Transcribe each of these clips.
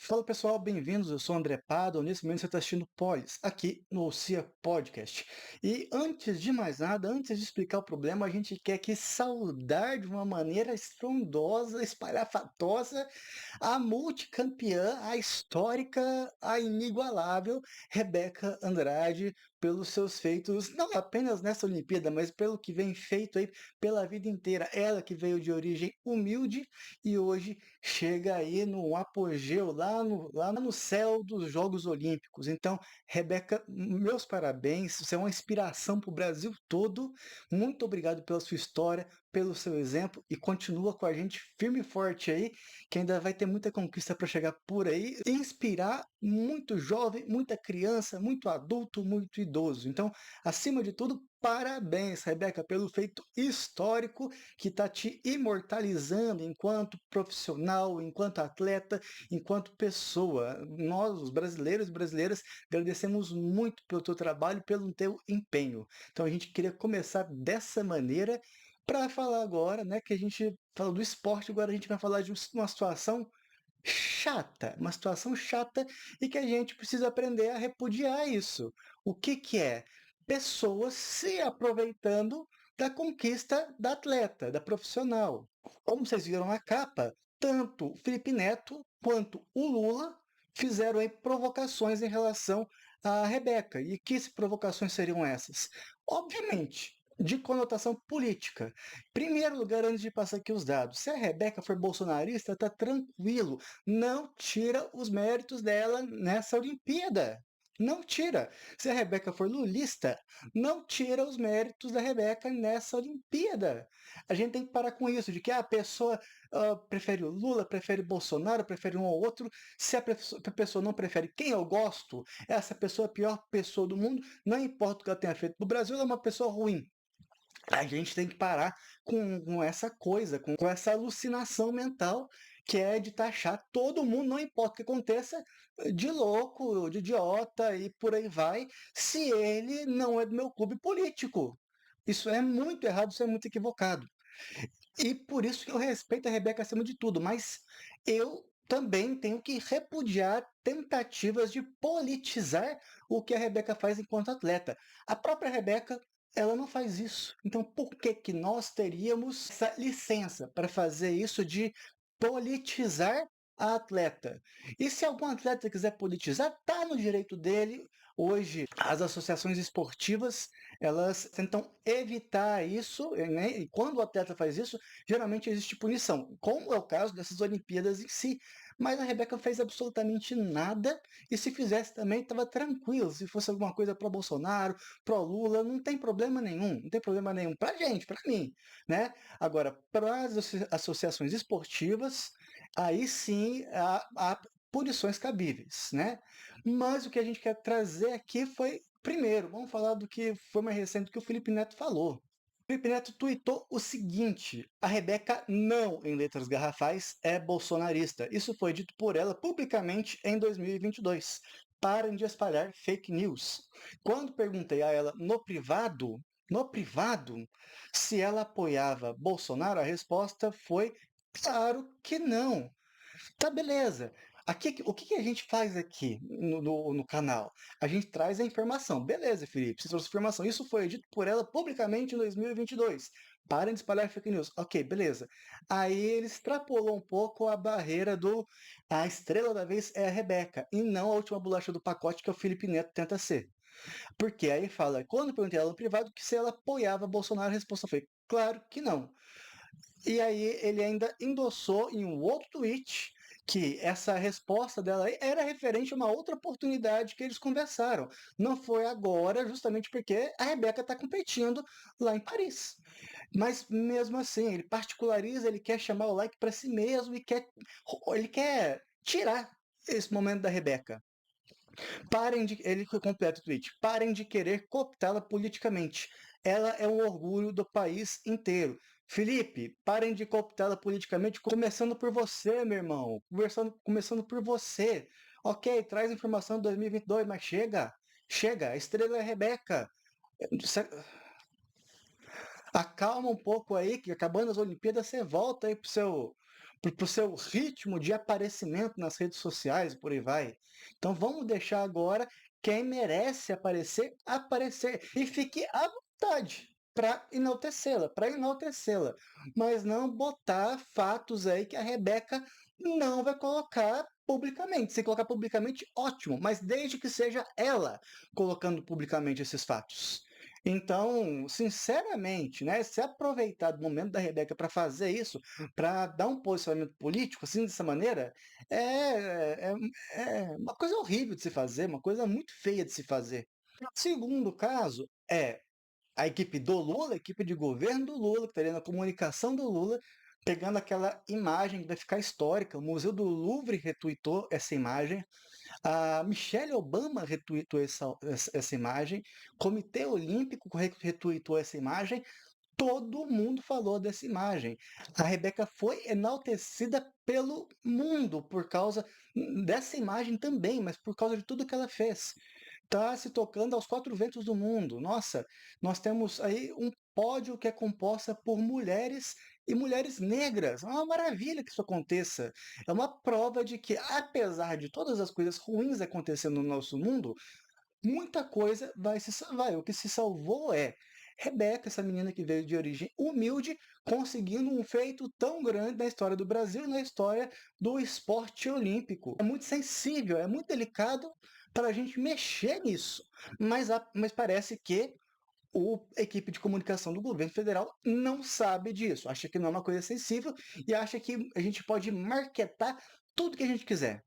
Fala pessoal, bem-vindos. Eu sou o André Pado. Nesse momento você está assistindo Polis, aqui no OCIA Podcast. E antes de mais nada, antes de explicar o problema, a gente quer aqui saudar de uma maneira estrondosa, espalhafatosa, a multicampeã, a histórica, a inigualável Rebeca Andrade, pelos seus feitos, não apenas nessa Olimpíada, mas pelo que vem feito aí pela vida inteira. Ela que veio de origem humilde e hoje chega aí no apogeu, lá no céu dos Jogos Olímpicos. Então, Rebeca, meus parabéns, você é uma inspiração para o Brasil todo. Muito obrigado pela sua história, pelo seu exemplo e continua com a gente firme e forte aí, que ainda vai ter muita conquista para chegar por aí e inspirar muito jovem, muita criança, muito adulto, muito idoso. Então, acima de tudo, parabéns, Rebeca, pelo feito histórico que está te imortalizando enquanto profissional, enquanto atleta, enquanto pessoa. Nós, os brasileiros e brasileiras, agradecemos muito pelo teu trabalho, pelo teu empenho. Então a gente queria começar dessa maneira para falar agora, né, que a gente falou do esporte, agora a gente vai falar de uma situação chata, uma situação chata e que a gente precisa aprender a repudiar isso. O que que é? Pessoas se aproveitando da conquista da atleta, da profissional. Como vocês viram na capa, tanto o Felipe Neto quanto o Lula fizeram aí provocações em relação à Rebeca. E que provocações seriam essas? Obviamente, de conotação política. Primeiro lugar, antes de passar aqui os dados, se a Rebeca for bolsonarista, tá tranquilo, não tira os méritos dela nessa Olimpíada. Não tira. Se a Rebeca for lulista, não tira os méritos da Rebeca nessa Olimpíada. A gente tem que parar com isso, de que a pessoa prefere o Lula, prefere Bolsonaro, prefere um ou outro. Se a pessoa não prefere quem eu gosto, essa pessoa é a pior pessoa do mundo, não importa o que ela tenha feito no Brasil, ela é uma pessoa ruim. A gente tem que parar com essa coisa, com essa alucinação mental que é de taxar todo mundo, não importa o que aconteça, de louco, de idiota e por aí vai, se ele não é do meu clube político. Isso é muito errado, isso é muito equivocado. E por isso que eu respeito a Rebeca acima de tudo, mas eu também tenho que repudiar tentativas de politizar o que a Rebeca faz enquanto atleta. A própria Rebeca, ela não faz isso. Então, por que que nós teríamos essa licença para fazer isso de politizar a atleta? E se algum atleta quiser politizar, tá no direito dele. Hoje, as associações esportivas, elas tentam evitar isso, né? E quando o atleta faz isso, geralmente existe punição, como é o caso dessas Olimpíadas em si. Mas a Rebeca fez absolutamente nada, e se fizesse também estava tranquilo. Se fosse alguma coisa pro Bolsonaro, pro Lula, não tem problema nenhum, não tem problema nenhum pra gente, pra mim, né? Agora, para as associações esportivas, aí sim há punições cabíveis, né? Mas o que a gente quer trazer aqui foi, primeiro, vamos falar do que foi mais recente que o Felipe Neto falou. Felipe Neto tuitou o seguinte: a Rebeca não, em letras garrafais, é bolsonarista. Isso foi dito por ela publicamente em 2022. Parem de espalhar fake news. Quando perguntei a ela no privado, se ela apoiava Bolsonaro, a resposta foi claro que não. Tá, beleza. Aqui, o que que a gente faz aqui no canal? A gente traz a informação. Beleza, Felipe, você trouxe informação. Isso foi dito por ela publicamente em 2022. Parem de espalhar fake news. Ok, beleza. Aí ele extrapolou um pouco a barreira do a estrela da vez é a Rebeca, e não a última bolacha do pacote que é o Felipe Neto tenta ser. Porque aí fala, quando eu perguntei ela no privado, que se ela apoiava Bolsonaro, a resposta foi, claro que não. E aí ele ainda endossou em um outro tweet que essa resposta dela aí era referente a uma outra oportunidade que eles conversaram. Não foi agora, justamente porque a Rebeca está competindo lá em Paris. Mas mesmo assim, ele particulariza, ele quer chamar o like para si mesmo e ele quer tirar esse momento da Rebeca. Ele completa o tweet. Parem de querer cooptá-la politicamente. Ela é um orgulho do país inteiro. Felipe, parem de cooptá-la politicamente, começando por você, meu irmão. Começando por você. Ok, traz informação de 2022, mas chega. Chega, a estrela é a Rebeca. Acalma um pouco aí, que acabando as Olimpíadas, você volta aí para o seu ritmo de aparecimento nas redes sociais, por aí vai. Então vamos deixar agora quem merece aparecer, aparecer. E fique à vontade para enaltecê-la, mas não botar fatos aí que a Rebeca não vai colocar publicamente. Se colocar publicamente, ótimo, mas desde que seja ela colocando publicamente esses fatos. Então, sinceramente, né, se aproveitar do momento da Rebeca para fazer isso, para dar um posicionamento político assim dessa maneira, é, é, é uma coisa horrível de se fazer, uma coisa muito feia de se fazer. O segundo caso é a equipe do Lula, a equipe de governo do Lula, que estaria na comunicação do Lula, pegando aquela imagem que vai ficar histórica. O Museu do Louvre retweetou essa imagem, a Michelle Obama retweetou essa imagem, o Comitê Olímpico retweetou essa imagem, todo mundo falou dessa imagem. A Rebeca foi enaltecida pelo mundo por causa dessa imagem também, mas por causa de tudo que ela fez. Está se tocando aos quatro ventos do mundo. Nossa, nós temos aí um pódio que é composta por mulheres e mulheres negras. É uma maravilha que isso aconteça. É uma prova de que, apesar de todas as coisas ruins acontecendo no nosso mundo, muita coisa vai se salvar. O que se salvou é Rebeca, essa menina que veio de origem humilde, conseguindo um feito tão grande na história do Brasil e na história do esporte olímpico. É muito sensível, é muito delicado para a gente mexer nisso, mas parece que a equipe de comunicação do governo federal não sabe disso, acha que não é uma coisa sensível e acha que a gente pode marketar tudo que a gente quiser.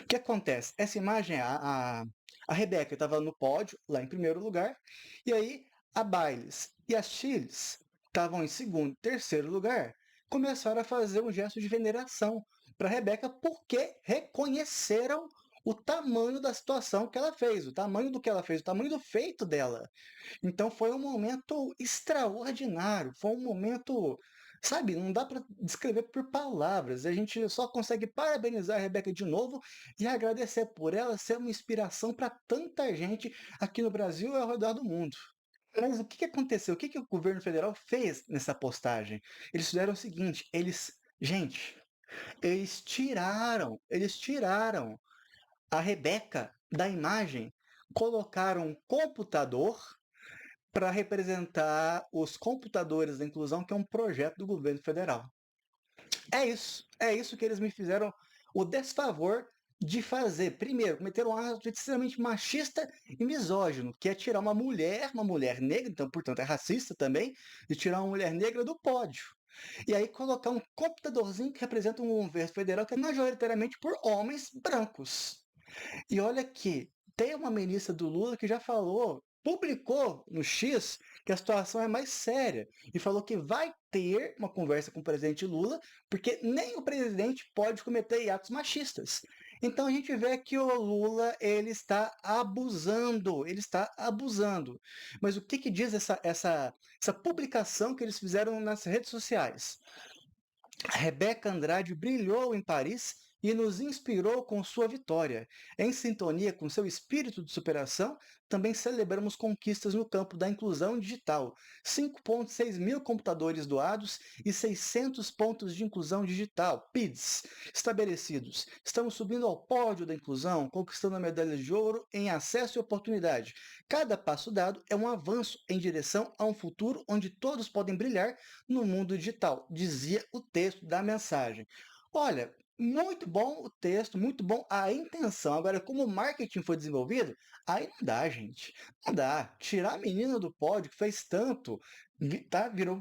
O que acontece? Essa imagem, a Rebeca estava no pódio, lá em primeiro lugar, e aí a Bailes e a Chiles estavam em segundo e terceiro lugar, começaram a fazer um gesto de veneração para a Rebeca porque reconheceram o tamanho da situação que ela fez, o tamanho do que ela fez, o tamanho do feito dela. Então foi um momento extraordinário, foi um momento, sabe, não dá para descrever por palavras. A gente só consegue parabenizar a Rebeca de novo e agradecer por ela ser uma inspiração para tanta gente aqui no Brasil e ao redor do mundo. Mas o que que aconteceu? O que que o governo federal fez nessa postagem? Eles fizeram o seguinte, gente, eles tiraram a Rebeca da imagem, colocaram um computador para representar os computadores da inclusão, que é um projeto do governo federal. É isso que eles me fizeram o desfavor de fazer. Primeiro, cometeram um ato extremamente machista e misógino, que é tirar uma mulher negra, então, portanto, é racista também, de tirar uma mulher negra do pódio. E aí colocar um computadorzinho que representa um governo federal que é majoritariamente por homens brancos. E olha que tem uma ministra do Lula que já falou, publicou no X que a situação é mais séria e falou que vai ter uma conversa com o presidente Lula, porque nem o presidente pode cometer atos machistas. Então a gente vê que o Lula ele está abusando, ele está abusando. Mas o que, que diz essa publicação que eles fizeram nas redes sociais? Rebeca Andrade brilhou em Paris e nos inspirou com sua vitória. Em sintonia com seu espírito de superação, também celebramos conquistas no campo da inclusão digital. 5,6 mil computadores doados e 600 pontos de inclusão digital, PIDs, estabelecidos. Estamos subindo ao pódio da inclusão, conquistando a medalha de ouro em acesso e oportunidade. Cada passo dado é um avanço em direção a um futuro onde todos podem brilhar no mundo digital, dizia o texto da mensagem. Olha, muito bom o texto, muito bom a intenção. Agora, como o marketing foi desenvolvido, aí não dá, gente. Não dá. Tirar a menina do pódio, que fez tanto, tá? Virou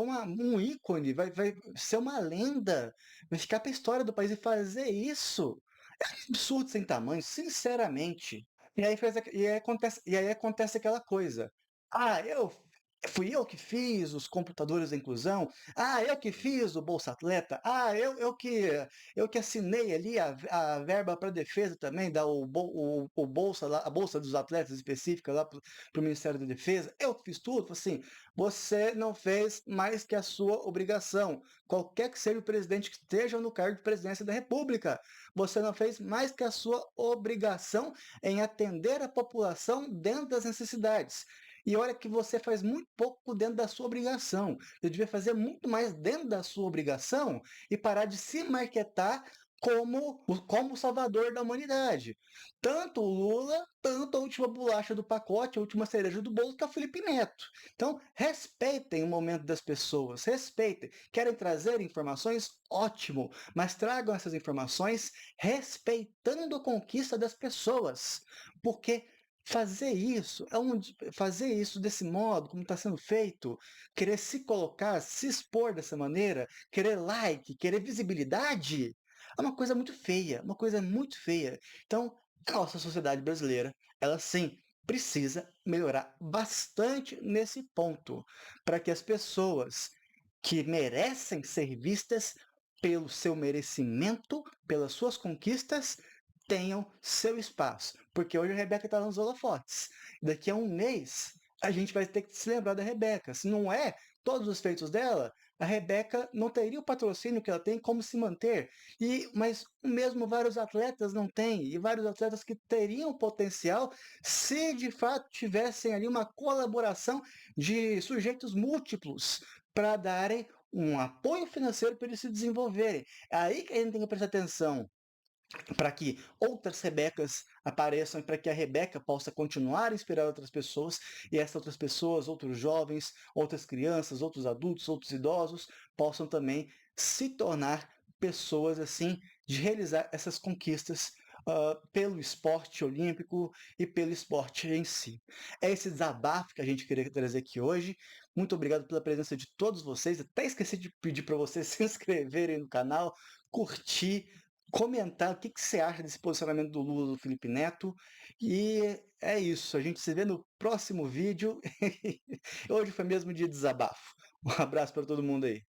um ícone, vai ser uma lenda, vai ficar para a história do país e fazer isso. É um absurdo sem tamanho, sinceramente. E aí acontece aquela coisa. Ah, fui eu que fiz os computadores da inclusão. Ah, eu que fiz o Bolsa Atleta. Ah, eu que assinei ali a verba para defesa também, o Bolsa, a Bolsa dos Atletas específica lá para o Ministério da Defesa. Eu que fiz tudo. Assim, você não fez mais que a sua obrigação. Qualquer que seja o presidente que esteja no cargo de presidência da República, você não fez mais que a sua obrigação em atender a população dentro das necessidades. E olha que você faz muito pouco dentro da sua obrigação. Você devia fazer muito mais dentro da sua obrigação e parar de se marketar como o salvador da humanidade. Tanto o Lula, tanto a última bolacha do pacote, a última cereja do bolo, que é o Felipe Neto. Então, respeitem o momento das pessoas, respeitem. Querem trazer informações? Ótimo, mas tragam essas informações respeitando a conquista das pessoas, porque fazer isso desse modo, como está sendo feito, querer se colocar, se expor dessa maneira, querer like, querer visibilidade, é uma coisa muito feia, uma coisa muito feia. Então, a nossa sociedade brasileira, ela sim precisa melhorar bastante nesse ponto, para que as pessoas que merecem ser vistas pelo seu merecimento, pelas suas conquistas, tenham seu espaço. Porque hoje a Rebeca está nos holofotes. Daqui a um mês, a gente vai ter que se lembrar da Rebeca. Se não é todos os feitos dela, a Rebeca não teria o patrocínio que ela tem, como se manter. Mas mesmo vários atletas não têm, e vários atletas que teriam potencial se de fato tivessem ali uma colaboração de sujeitos múltiplos para darem um apoio financeiro para eles se desenvolverem. É aí que a gente tem que prestar atenção, para que outras Rebecas apareçam, para que a Rebeca possa continuar a inspirar outras pessoas, e essas outras pessoas, outros jovens, outras crianças, outros adultos, outros idosos, possam também se tornar pessoas assim, de realizar essas conquistas pelo esporte olímpico e pelo esporte em si. É esse desabafo que a gente queria trazer aqui hoje. Muito obrigado pela presença de todos vocês. Até esqueci de pedir para vocês se inscreverem no canal, curtir, comentar o que você acha desse posicionamento do Lula, do Felipe Neto. E é isso. A gente se vê no próximo vídeo. Hoje foi mesmo dia de desabafo. Um abraço para todo mundo aí.